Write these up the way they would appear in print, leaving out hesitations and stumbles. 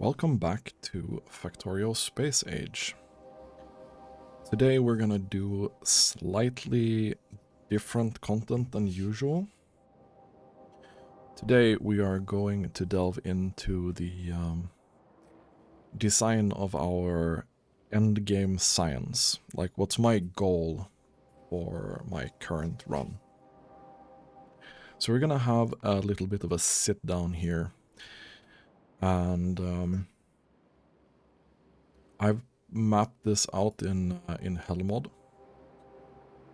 Welcome back to Factorio Space Age. Today we're gonna do slightly different content than usual. Today we are going to delve into the design of our endgame science. Like, what's my goal for my current run? So we're gonna have a little bit of a sit down here, and I've mapped this out in Hellmod,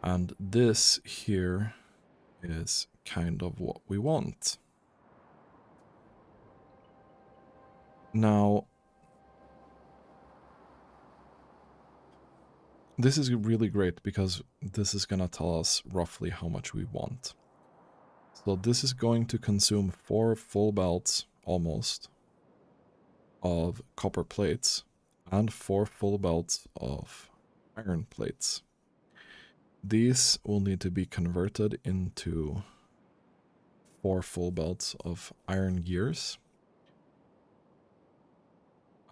and this here is kind of what we want. Now, this is really great because this is gonna tell us roughly how much we want. So this is going to consume 4 full belts, almost, of copper plates, and 4 full belts of iron plates. These will need to be converted into 4 full belts of iron gears.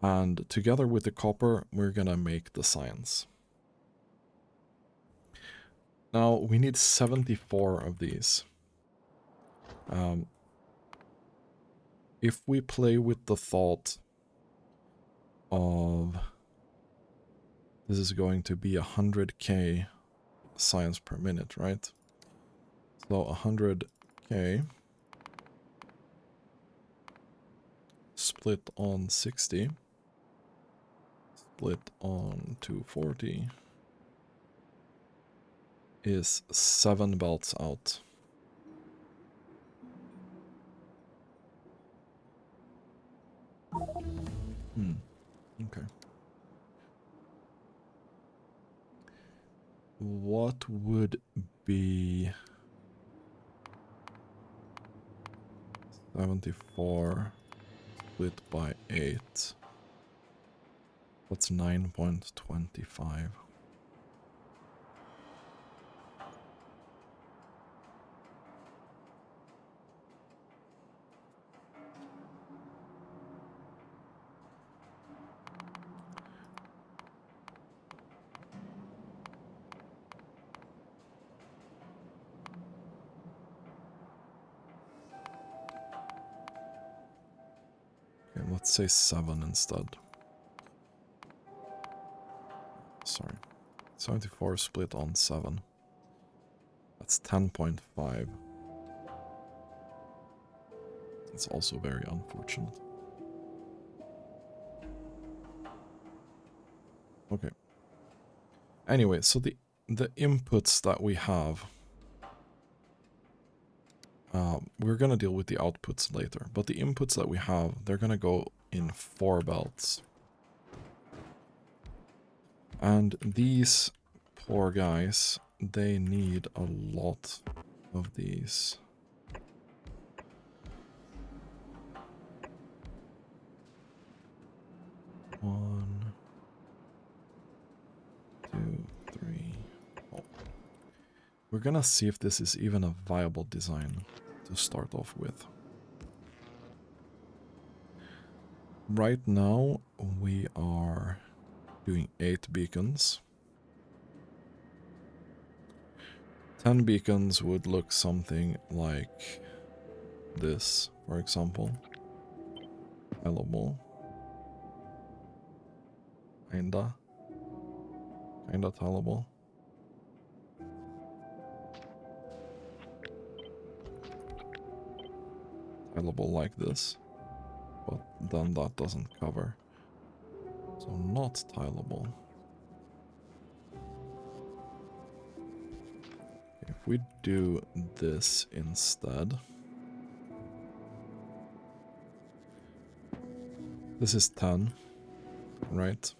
And together with the copper, we're gonna make the science. Now, we need 74 of these. If we play with the thought of this is going to be 100K science per minute, right? So 100K split on 60, split on 240 is 7 belts out. Okay. What would be 74 split by 8? That's 9.25. Okay, let's say 7 instead. Sorry. 74 split on 7. That's 10.5. It's also very unfortunate. Okay. Anyway, so the inputs that we have, we're gonna deal with the outputs later, but the inputs that we have, they're gonna go in 4 belts. And these poor guys, they need a lot of these. One, 2, 3, 4. We're gonna see if this is even a viable design to start off with. Right now, we are doing 8 beacons. 10 beacons would look something like this, for example. Tileable. Kinda tileable. Tileable like this, but then that doesn't cover. So not tileable. If we do this instead, this is 10, right?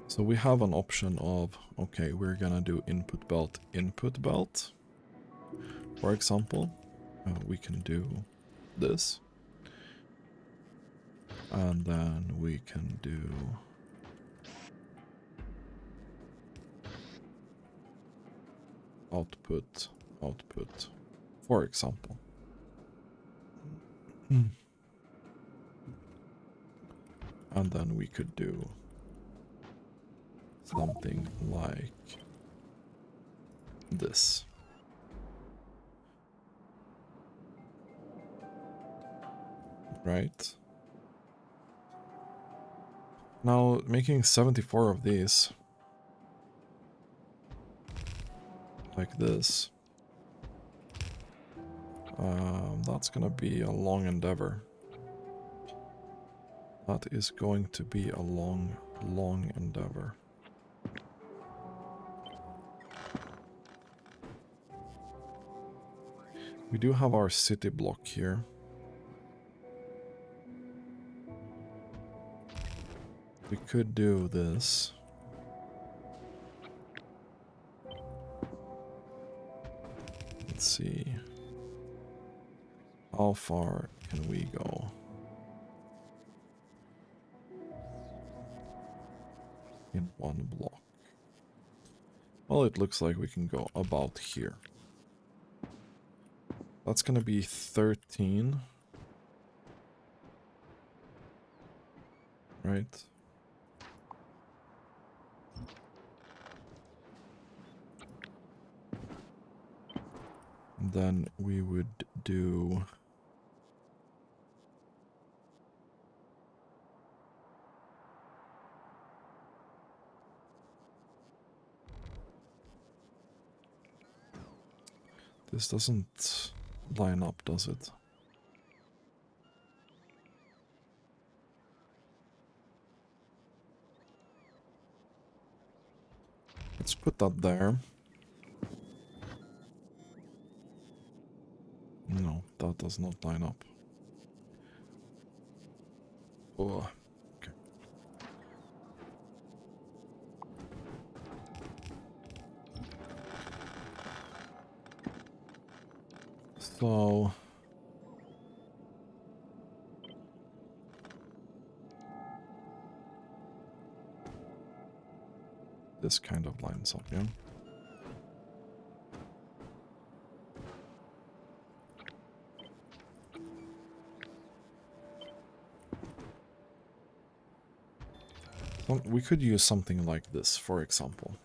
So we have an option of, okay, we're gonna do input belt, for example. We can do this, and then we can do output, for example. And then we could do something like this. Right? Now, making 74 of these, like this, that's gonna be a long endeavor. That is going to be a long, long endeavor. We do have our city block here. We could do this. Let's see. How far can we go? In one block. Well, it looks like we can go about here. That's gonna be 13. Right? And then we would do... This doesn't line up, does it? Let's put that there. No, that does not line up. Oh, okay. So... this kind of lines up, yeah? Well, we could use something like this, for example.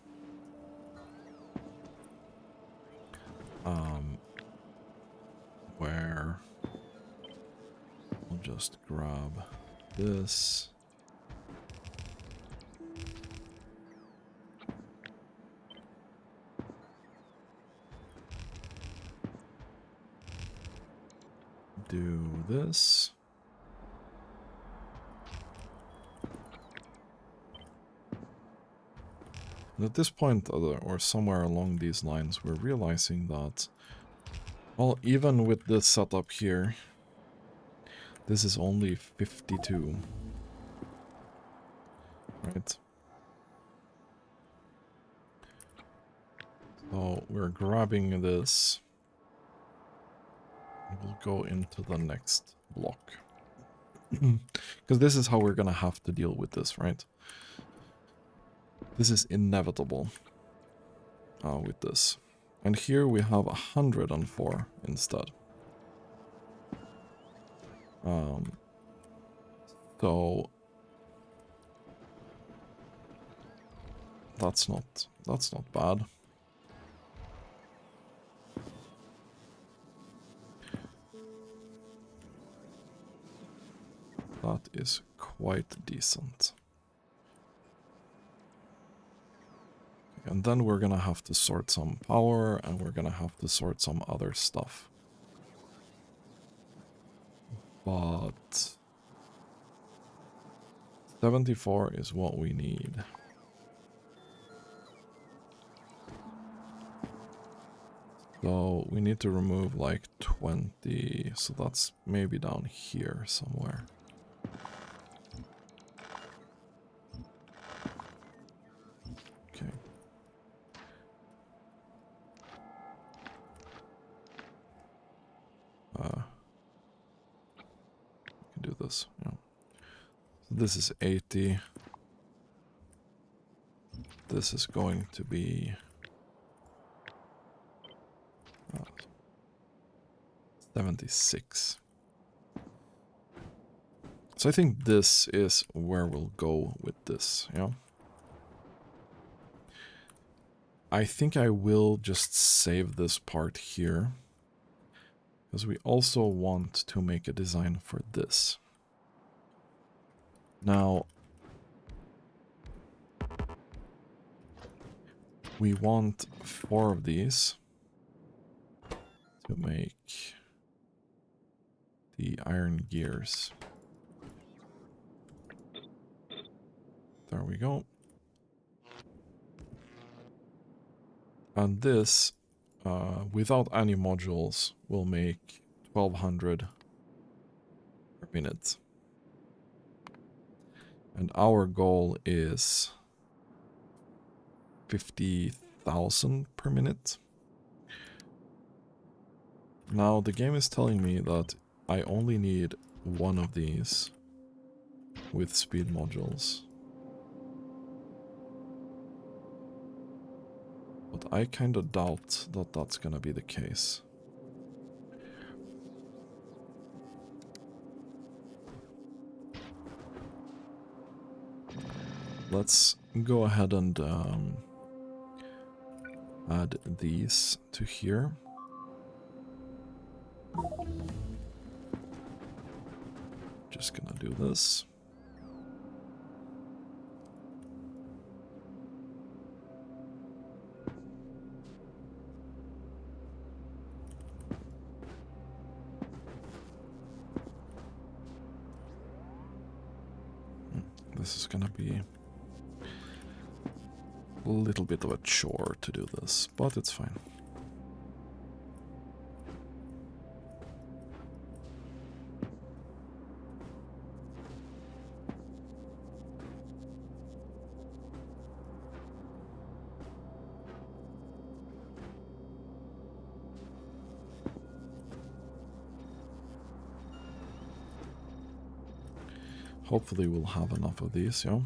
Where we'll just grab this. Do this. And at this point, or somewhere along these lines, we're realizing that, well, even with this setup here, this is only 52. Right? So we're grabbing this. We'll go into the next block. Because this is how we're gonna have to deal with this, right? This is inevitable with this. And here we have 104 instead. So that's not bad. That is quite decent. And then we're gonna have to sort some power, and we're gonna have to sort some other stuff. But 74 is what we need. So we need to remove like 20, so that's maybe down here somewhere. Okay. We can do this, yeah. So this is 80. This is going to be 76. So I think this is where we'll go with this, yeah? I think I will just save this part here, because we also want to make a design for this. Now, we want 4 of these to make the iron gears. There we go. And this, without any modules, will make 1200 per minute. And our goal is 50,000 per minute. Now the game is telling me that I only need 1 of these with speed modules. But I kind of doubt that that's gonna be the case. Let's go ahead and add these to here. Just gonna do this. This is gonna be a little bit of a chore to do this, but it's fine. Hopefully we'll have enough of these, yeah.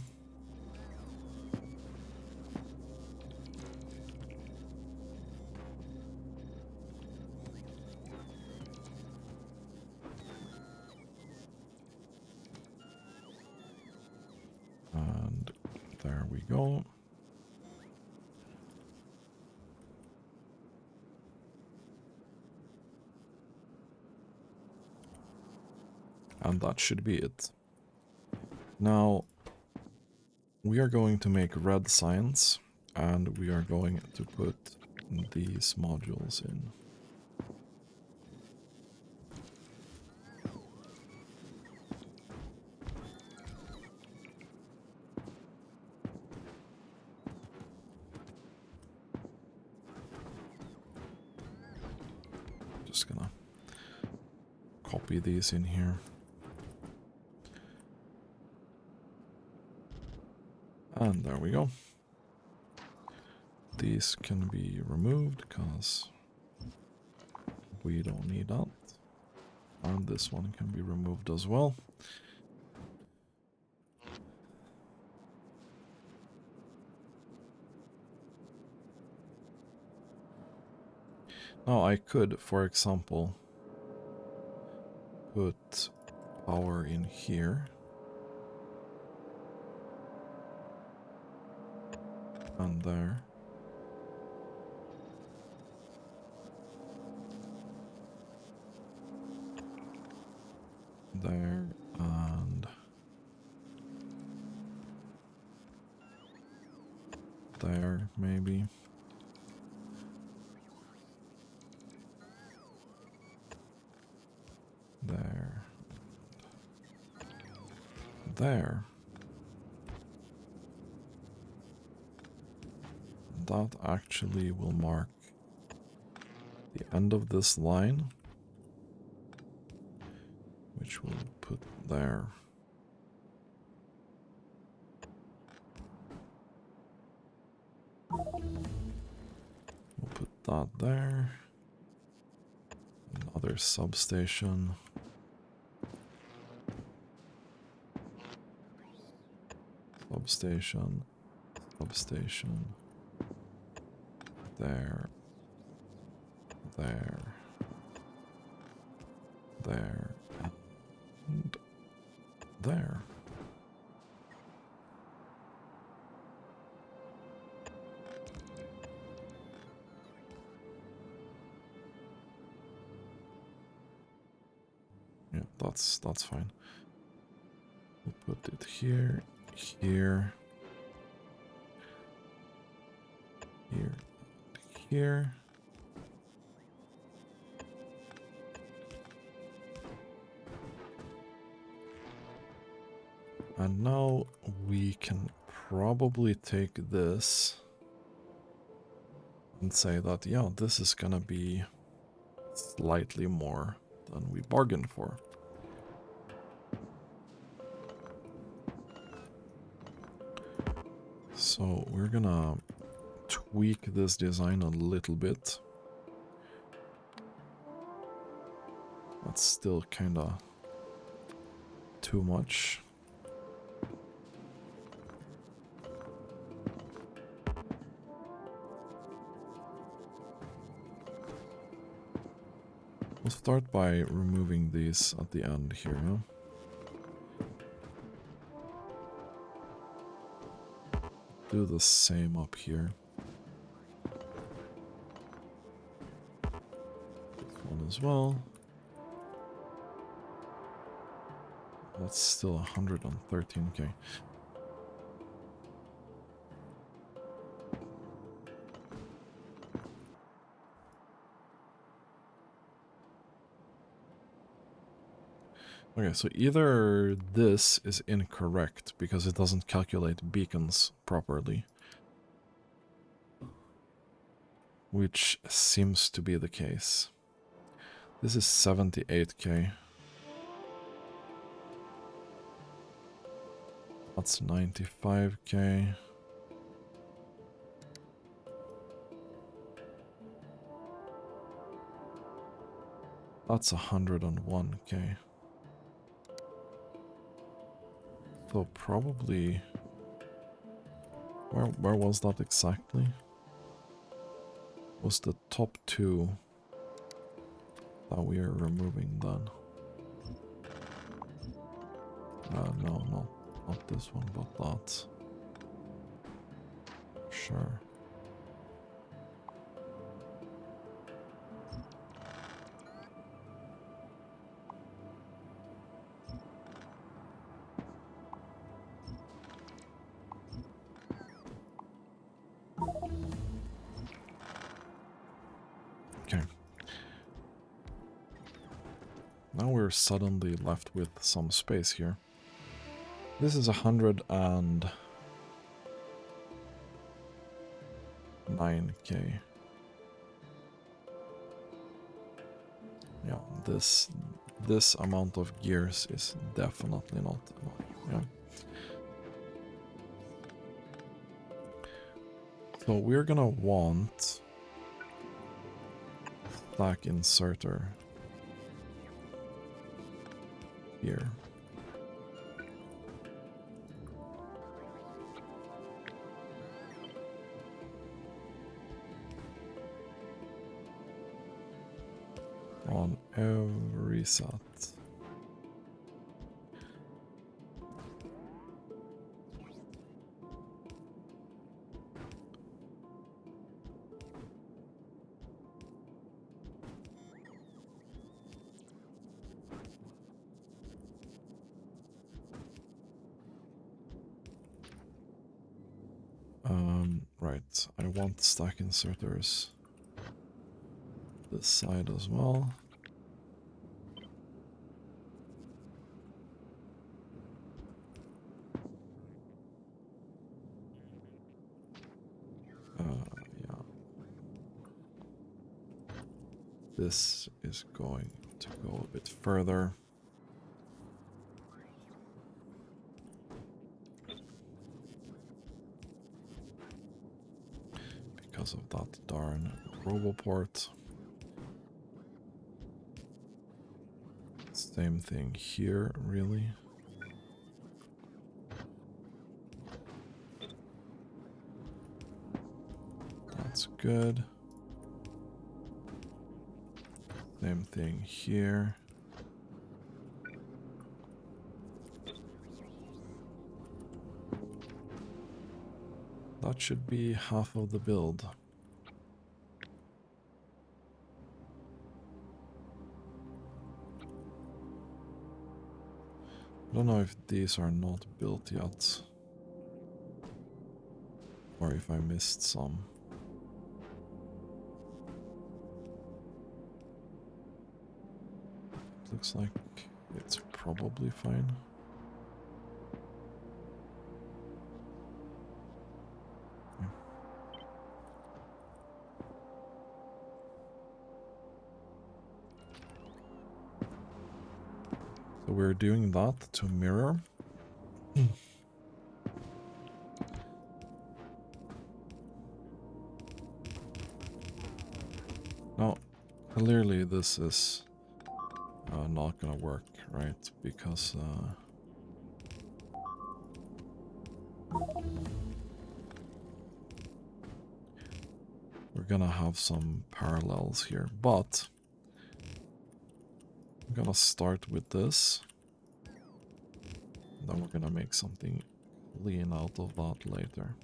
And there we go. And that should be it. Now, we are going to make red signs, and we are going to put these modules in. Just gonna copy these in here. And there we go. These can be removed because we don't need that. And this one can be removed as well. Now I could, for example, put power in here. And there. There and there, maybe. There. There. That actually will mark the end of this line, which we'll put there. We'll put that there. Another substation. Substation. Substation. There. There. There. And there. Yeah, that's fine. We'll put it here, here, here, here. And now we can probably take this and say that, yeah, this is gonna be slightly more than we bargained for. So we're gonna tweak this design a little bit. That's still kinda too much. We'll start by removing these at the end here, yeah? Do the same up here. This one as well. That's still 113k. Okay, so either this is incorrect because it doesn't calculate beacons properly, which seems to be the case. This is 78k. That's 95k. That's 101k. So probably... Where was that exactly? Was the top two that we are removing then? No, not this one, but that. Sure. Okay. Now we're suddenly left with some space here. This is 109k. Yeah, this amount of gears is definitely not enough. Yeah. So we're gonna want stack inserter here. On every set. Right, I want stack inserters this side as well. Yeah. This is going to go a bit further. Because of that darn roboport. Same thing here, really. That's good. Same thing here. That should be half of the build. I don't know if these are not built yet. Or if I missed some. Looks like it's probably fine. Okay. So we're doing that to mirror. Now, clearly this is not gonna work, right? Because we're gonna have some parallels here, but I'm gonna start with this. Then we're gonna make something clean out of that later.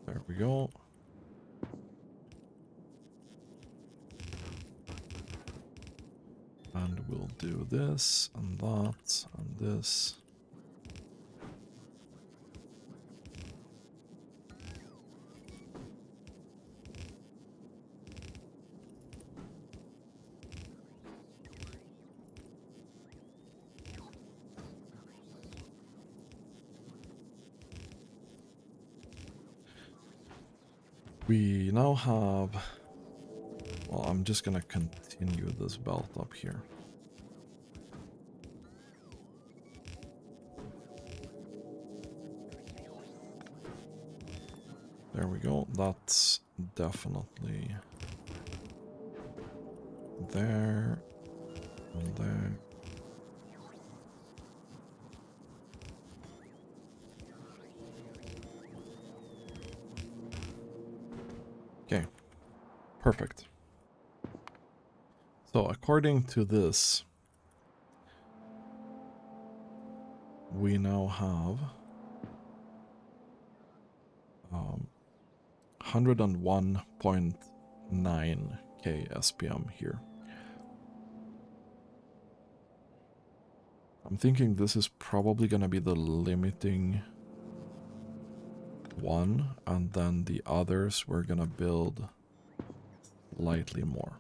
There we go. And we'll do this and that and this. We now have, well, I'm just gonna continue this belt up here. There we go, that's definitely there and there. Okay, perfect. So according to this, we now have 101.9K SPM here. I'm thinking this is probably gonna be the limiting one, and then the others we're gonna build slightly more.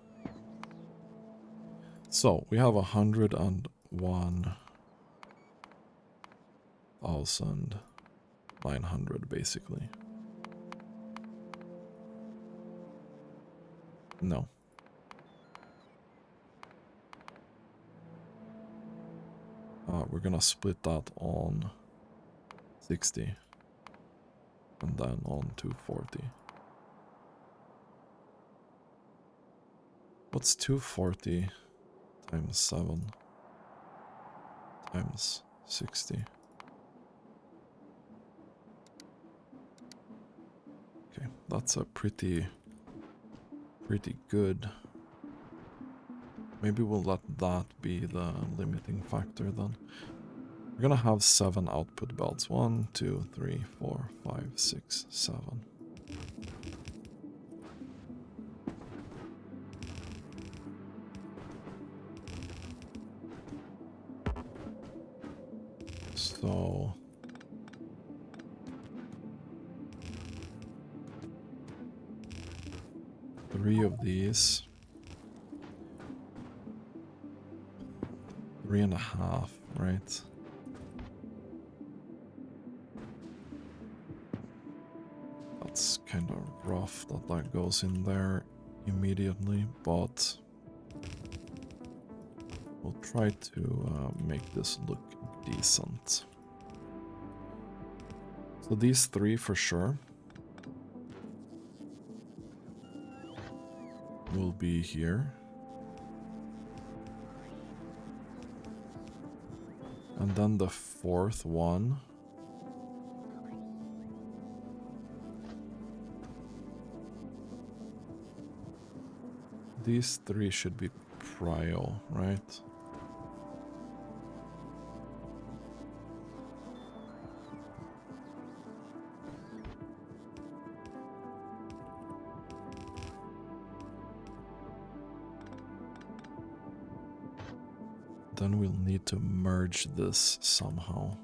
So we have 101,900 basically. No. We're gonna split that on 60 and then on 240. What's 240 times 7 times 60? Okay, that's a pretty good. Maybe we'll let that be the limiting factor then. We're gonna have 7 output belts. 1, 2, 3, 4, 5, 6, 7. So three of these. 3.5, right? That's kind of rough that goes in there immediately, but we'll try to make this look decent. So these 3 for sure will be here. And then the 4th one these 3 should be prio, right? Then we'll need to merge this somehow.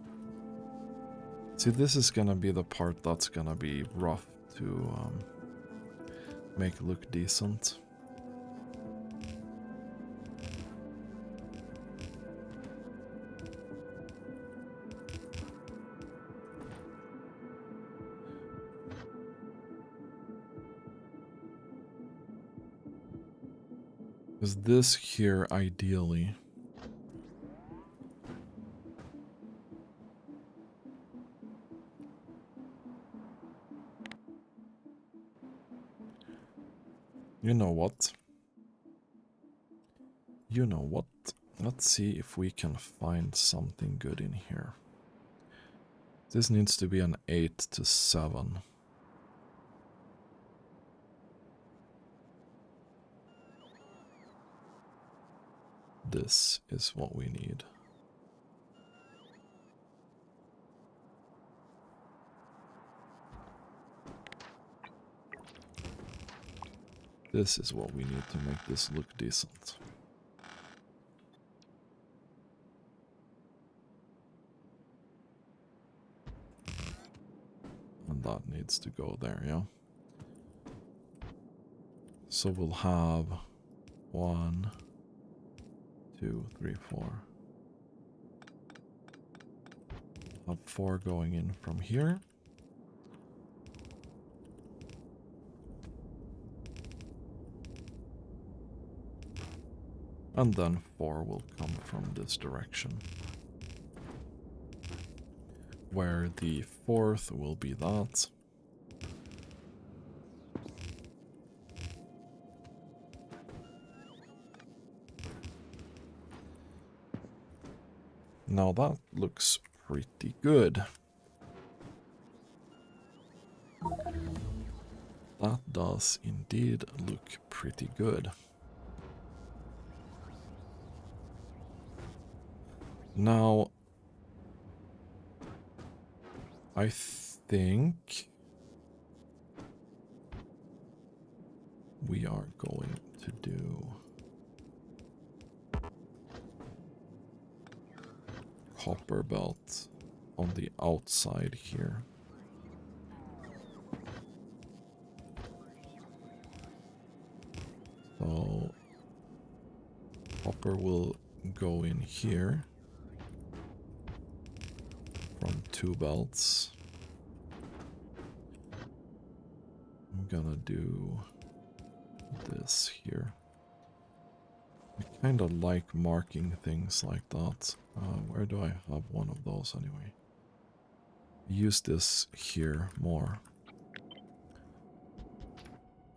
See, this is gonna be the part that's gonna be rough to make look decent. Because this here, ideally, you know what? You know what? Let's see if we can find something good in here. This needs to be an 8 to 7. This is what we need. This is what we need to make this look decent. And that needs to go there, yeah? So we'll have 1, 2, 3, 4. Have 4 going in from here. And then 4 will come from this direction. Where the 4th will be that. Now that looks pretty good. That does indeed look pretty good. Now, I think we are going to do copper belt on the outside here. So copper will go in here from 2 belts. I'm gonna do this here. I kind of like marking things like that. Where do I have one of those anyway? Use this here more.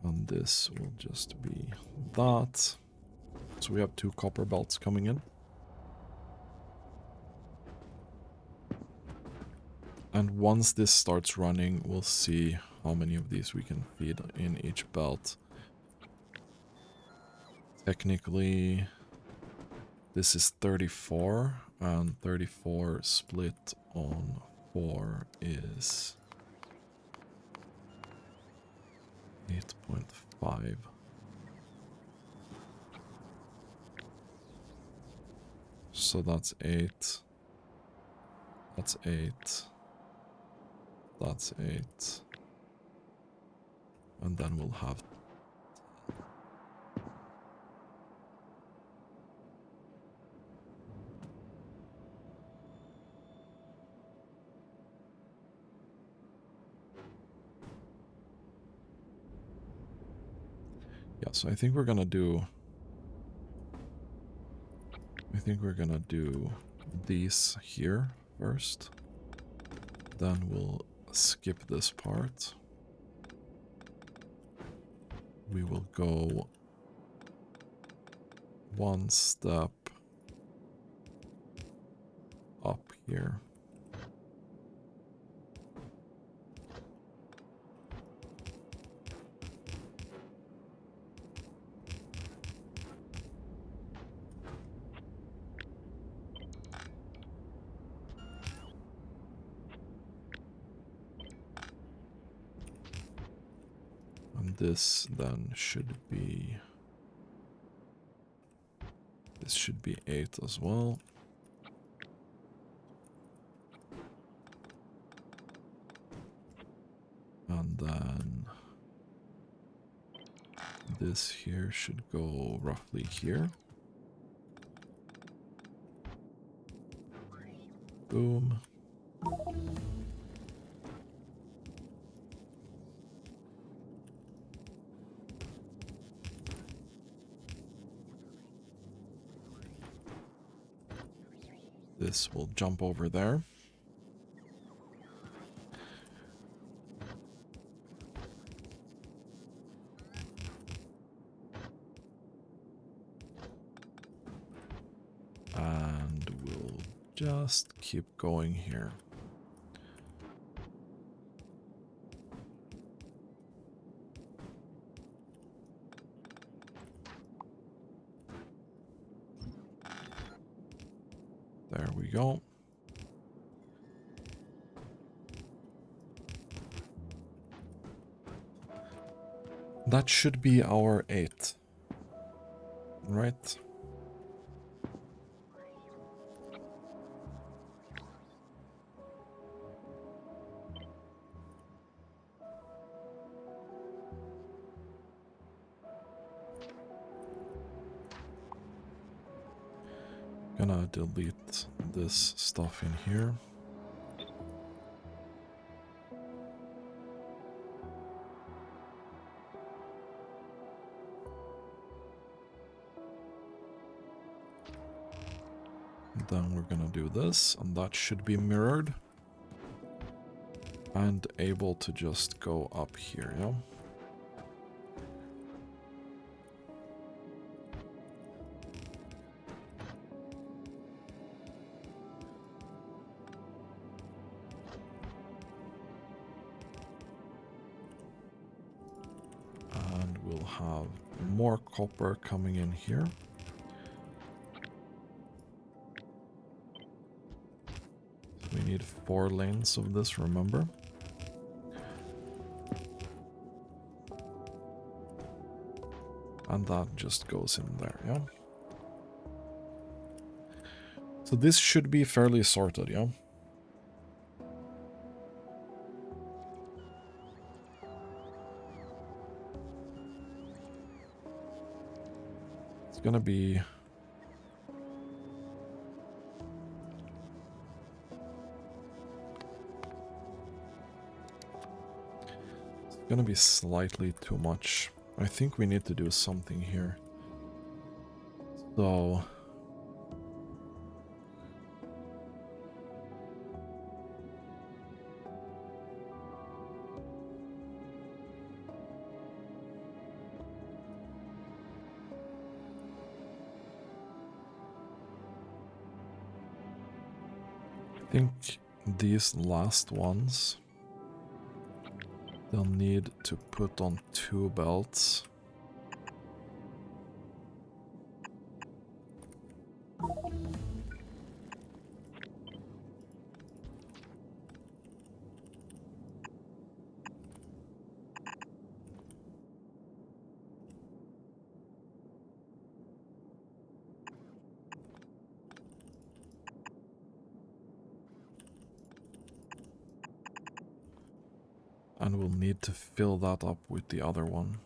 And this will just be that. So we have 2 copper belts coming in. And once this starts running, we'll see how many of these we can feed in each belt. Technically, this is 34, and 34 split on 4 is 8.5. So that's 8. That's 8. That's 8. And then we'll have... Yeah, so I think we're gonna do... I think we're gonna do these here first. Then we'll skip this part. We will go 1 step up here. And this then should be This should be 8 as well. And then this here should go roughly here. Boom. This will jump over there. And we'll just keep going here. There we go. That should be our 8. Right? Gonna delete this stuff in here. Then we're gonna do this, and that should be mirrored. And able to just go up here, yeah? And we'll have more copper coming in here. We need 4 lanes of this, remember? And that just goes in there, yeah? So this should be fairly sorted, yeah? It's gonna be... gonna be slightly too much. I think we need to do something here. So... I think these last ones... they'll need to put on 2 belts. And we'll need to fill that up with the other one.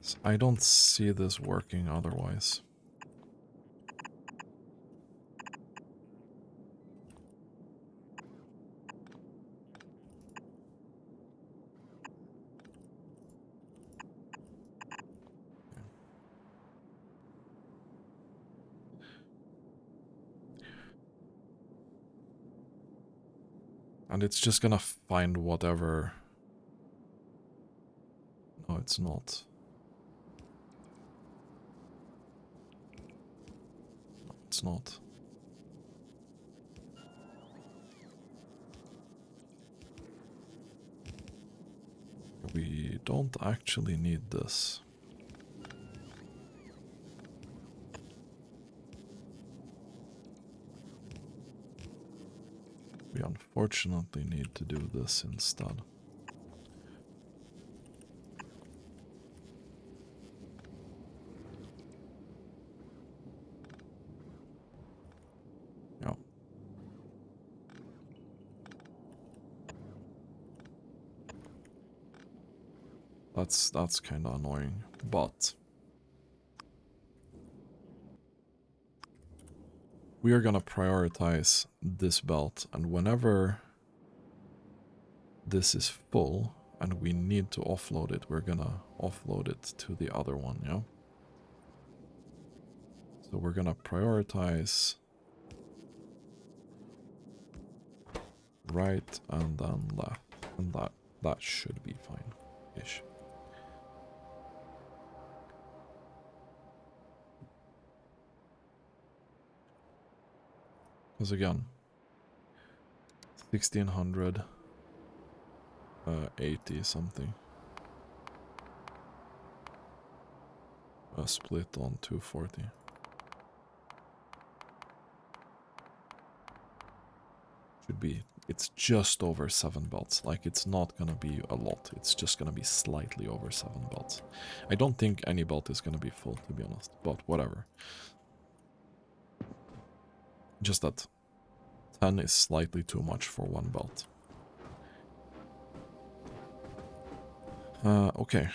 So I don't see this working otherwise. And it's just gonna find whatever... No, it's not. No, it's not. We don't actually need this. We unfortunately need to do this instead. Yeah. That's kind of annoying, but we are gonna prioritize this belt, and whenever this is full and we need to offload it, we're gonna offload it to the other one, yeah? So we're gonna prioritize right and then left, and that should be fine-ish. Because again, 1680 something. A split on 240. Should be, it's just over 7 belts. Like, it's not gonna be a lot. It's just gonna be slightly over 7 belts. I don't think any belt is gonna be full, to be honest, but whatever. Just that 10 is slightly too much for one belt. Okay.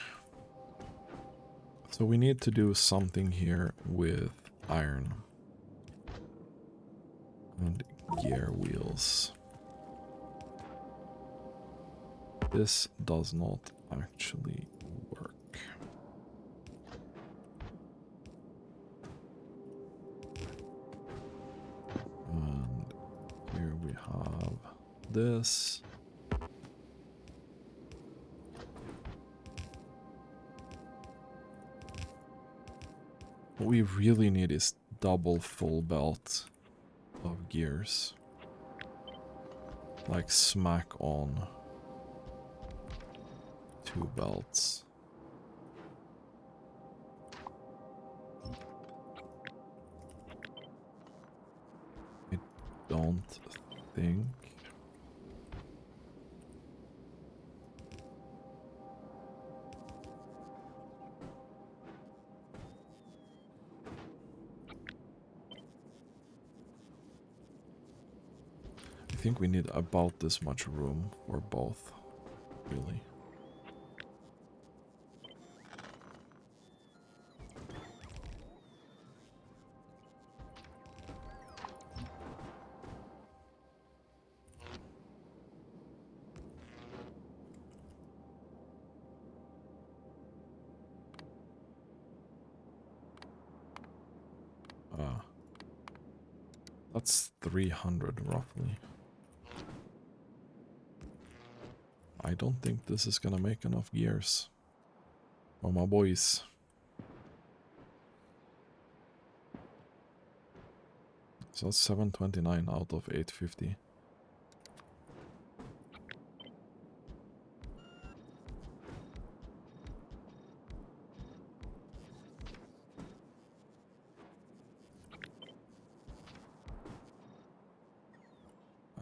So we need to do something here with iron. And gear wheels. This does not actually work. And here we have this. What we really need is double full belt of gears. Like smack on 2 belts. I don't think. I think we need about this much room for both, really. That's 300 roughly. I don't think this is gonna make enough gears. Oh my boys. So that's 729 out of 850.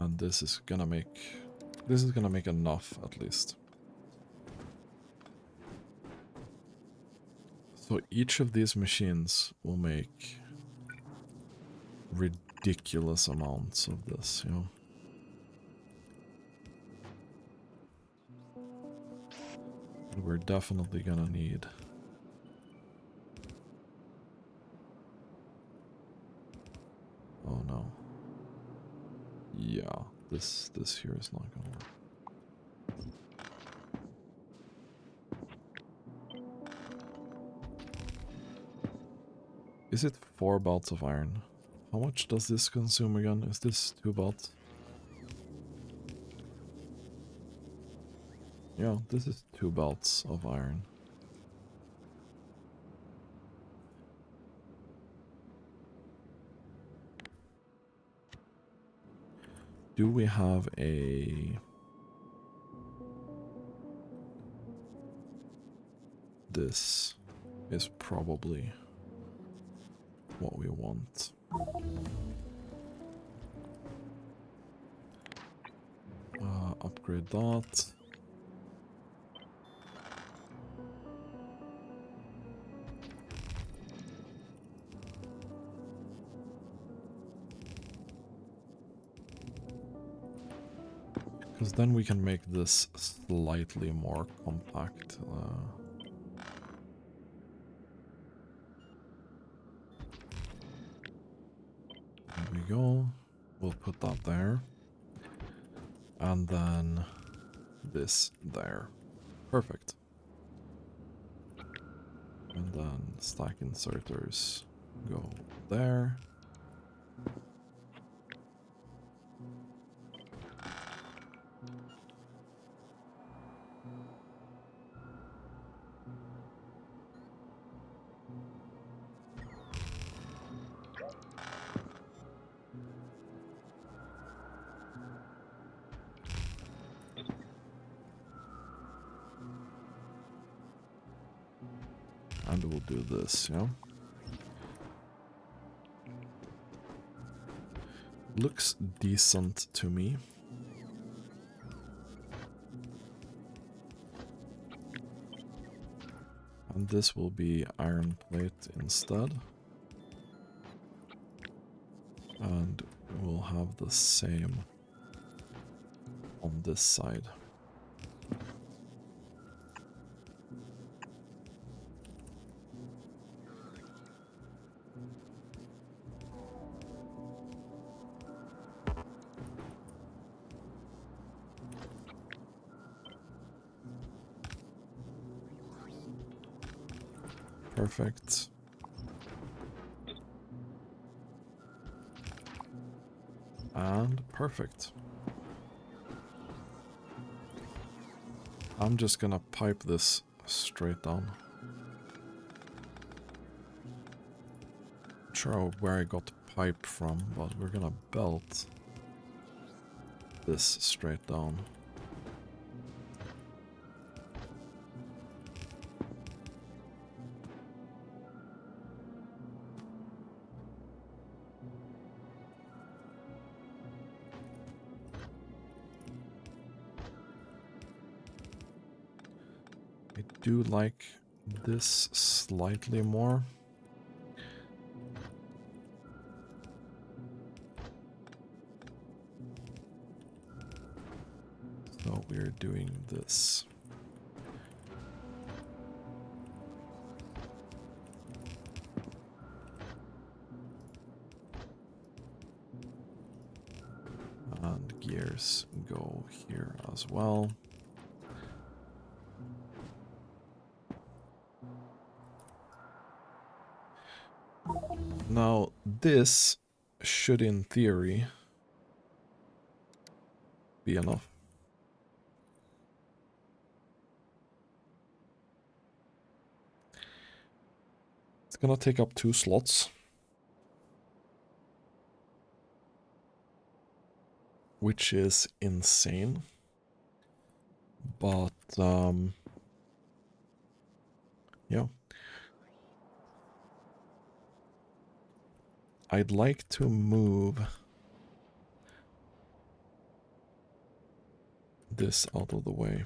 And this is gonna make enough at least. So each of these machines will make ridiculous amounts of this, you know. And we're definitely gonna need oh no. Yeah, this here is not gonna work. Is it 4 belts of iron? How much does this consume again? Is this 2 belts? Yeah, this is 2 belts of iron. Do we have a... This is probably what we want. upgrade that. Because then we can make this slightly more compact. There we go. We'll put that there. And then this there. Perfect. And then stack inserters go there. And we'll do this, yeah? Looks decent to me. And this will be iron plate instead. And we'll have the same on this side. Perfect. And perfect. I'm just gonna pipe this straight down. Not sure where I got pipe from, but we're gonna belt this straight down. I do like this slightly more. So we're doing this. And gears go here as well. Now, this should, in theory, be enough. It's gonna take up 2 slots. Which is insane. But, yeah. I'd like to move this out of the way.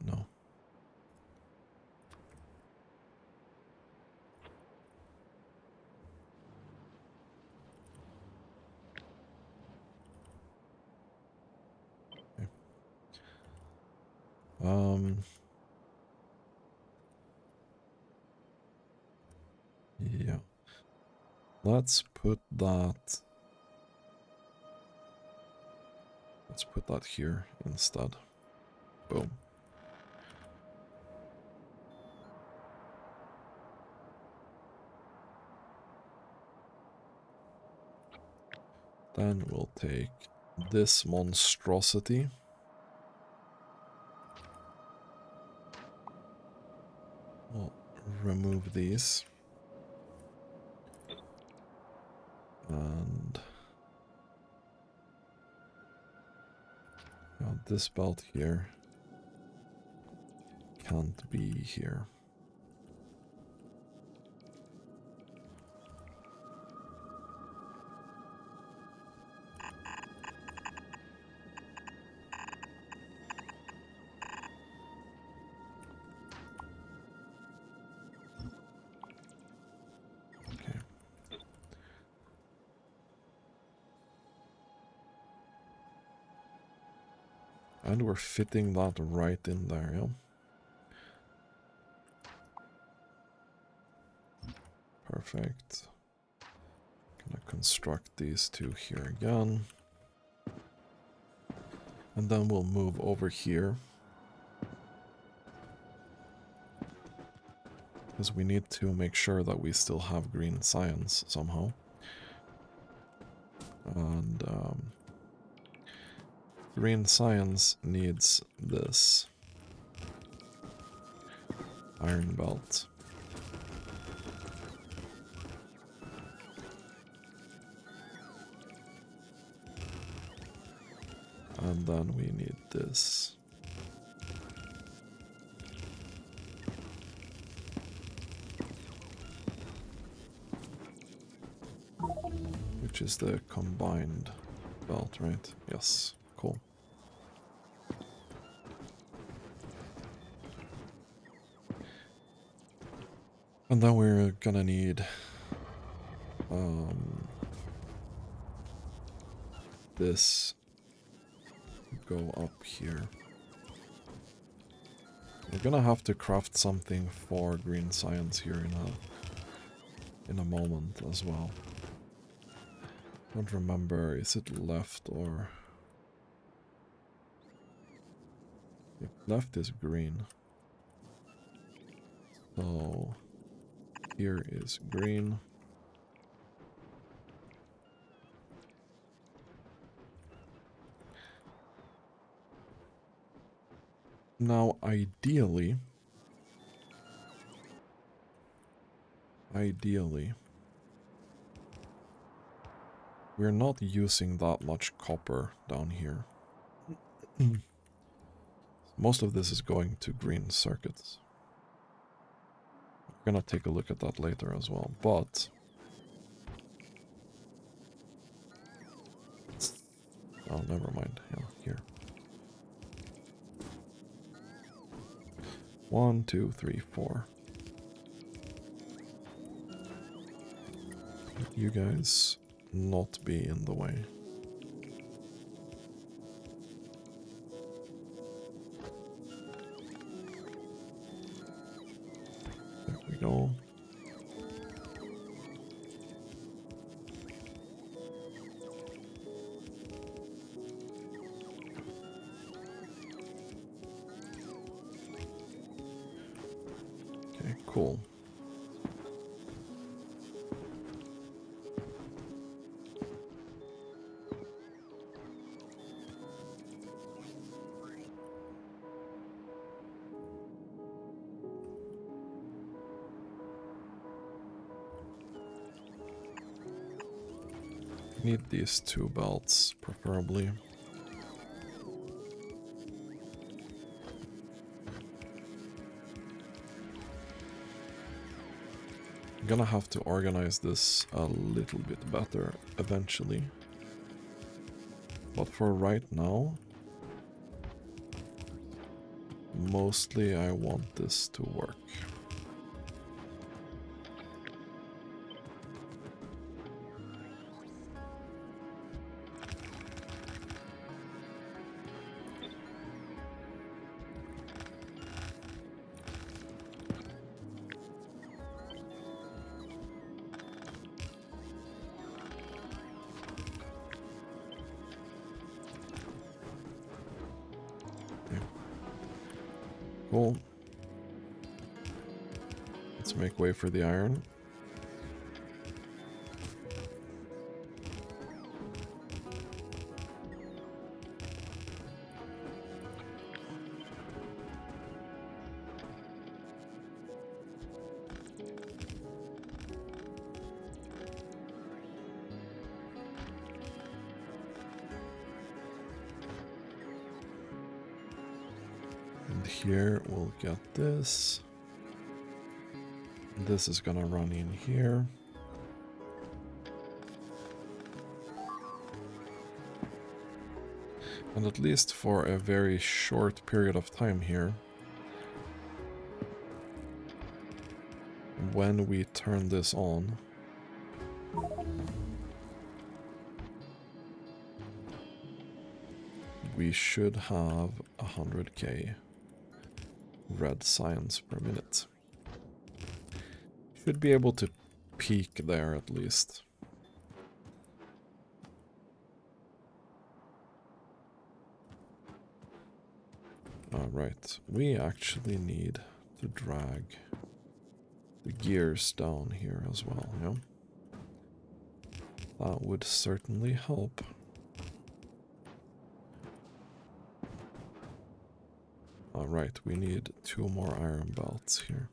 No. Okay. Yeah. Let's put that here instead. Boom. Then we'll take this monstrosity. We'll remove these. And this belt here can't be here. And we're fitting that right in there, yeah? Perfect. Gonna construct these two here again. And then we'll move over here. Because we need to make sure that we still have green science somehow. And green science needs this iron belt. And then we need this. Which is the combined belt, right? Yes, cool. And then we're gonna need this go up here. We're gonna have to craft something for green science here in a moment as well. Don't remember, is it left or... Yep, left is green. So here is green. Now ideally, we're not using that much copper down here. Most of this is going to green circuits. We're gonna take a look at that later as well, but... Oh, never mind. Yeah, here. 1, 2, 3, 4. You guys not be in the way. There we go. Okay, cool. Need these two belts, preferably. I'm gonna have to organize this a little bit better eventually. But for right now, mostly I want this to work. Cool. Let's make way for the iron. here we'll get this. This is gonna run in here. And at least for a very short period of time here, when we turn this on, we should have 100k red science per minute. Should be able to peak there at least. Alright, we actually need to drag the gears down here as well, yeah? That would certainly help. Alright, we need 2 more iron belts here.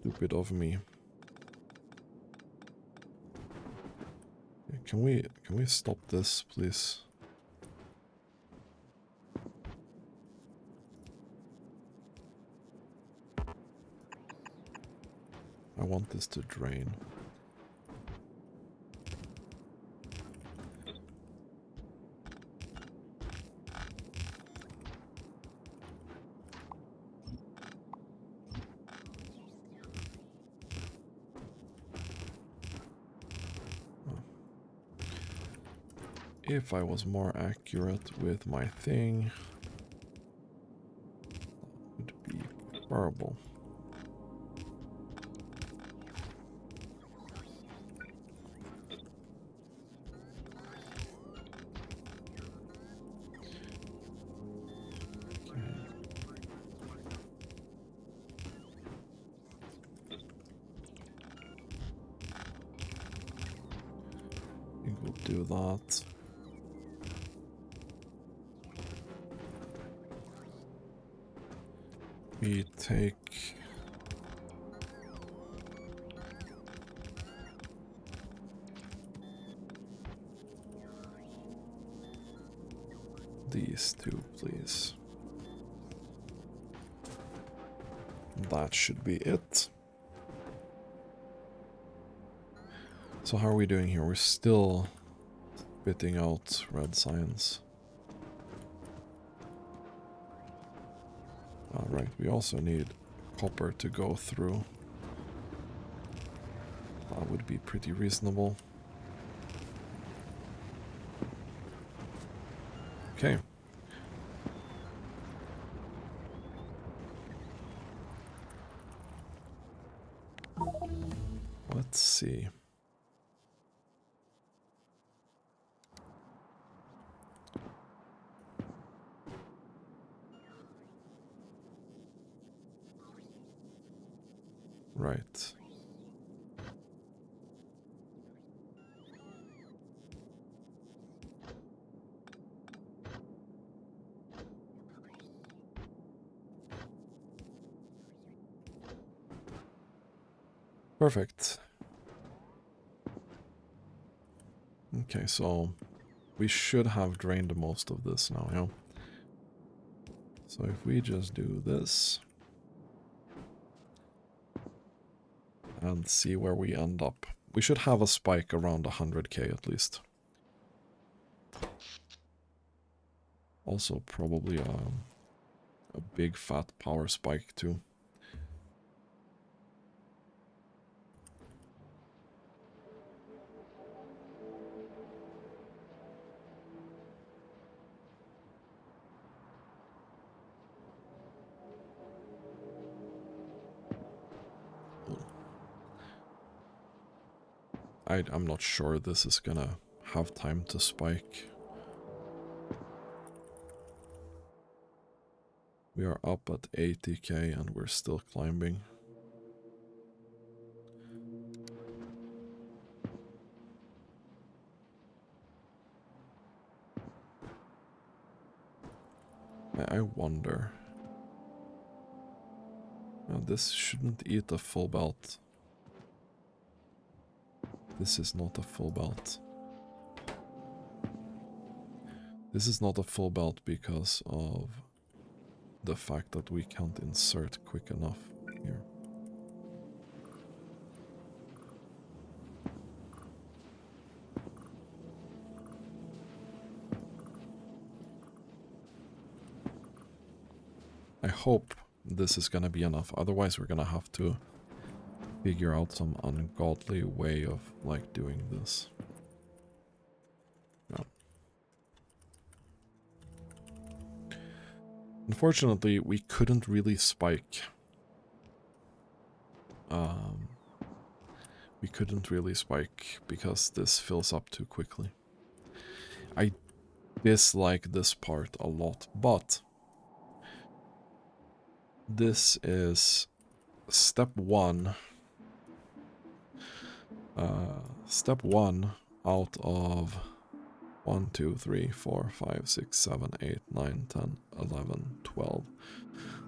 Stupid of me. Can we stop this, please? I want this to drain. If I was more accurate with my thing, that would be horrible. I think we'll do that. We take these 2, please. That should be it. So how are we doing here? We're still spitting out red science. Alright, we also need copper to go through. That would be pretty reasonable. Okay. Let's see. Right. Perfect. Okay, so we should have drained most of this now, yeah? So if we just do this and see where we end up, we should have a spike around 100k at least. Also probably a big fat power spike too. I'm not sure this is gonna have time to spike. We are up at 80k and we're still climbing. I wonder. Now, this shouldn't eat a full belt. This is not a full belt. This is not a full belt because of the fact that we can't insert quick enough here. I hope this is gonna be enough, otherwise we're gonna have to figure out some ungodly way of, like, doing this. Yeah. Unfortunately, we couldn't really spike. We couldn't really spike because this fills up too quickly. I dislike this part a lot, but this is step one. Step one out of 1, 2, 3, 4, 5, 6, 7, 8, 9, 10, 11, 12.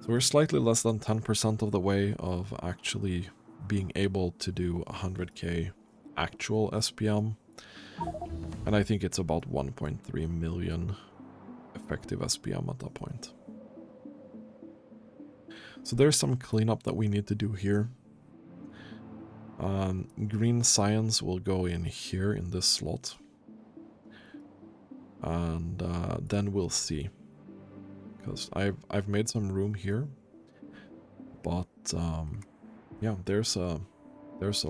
So we're slightly less than 10% of the way of actually being able to do 100k actual SPM. And I think it's about 1.3 million effective SPM at that point. So there's some cleanup that we need to do here. Green science will go in here in this slot. And then we'll see. Because I've made some room here. But yeah, there's a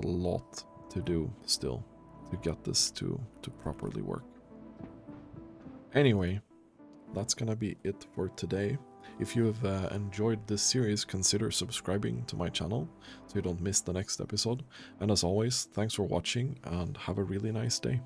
lot to do still to get this to properly work. Anyway, that's gonna be it for today. If you have enjoyed this series, consider subscribing to my channel so you don't miss the next episode. And as always, thanks for watching and have a really nice day.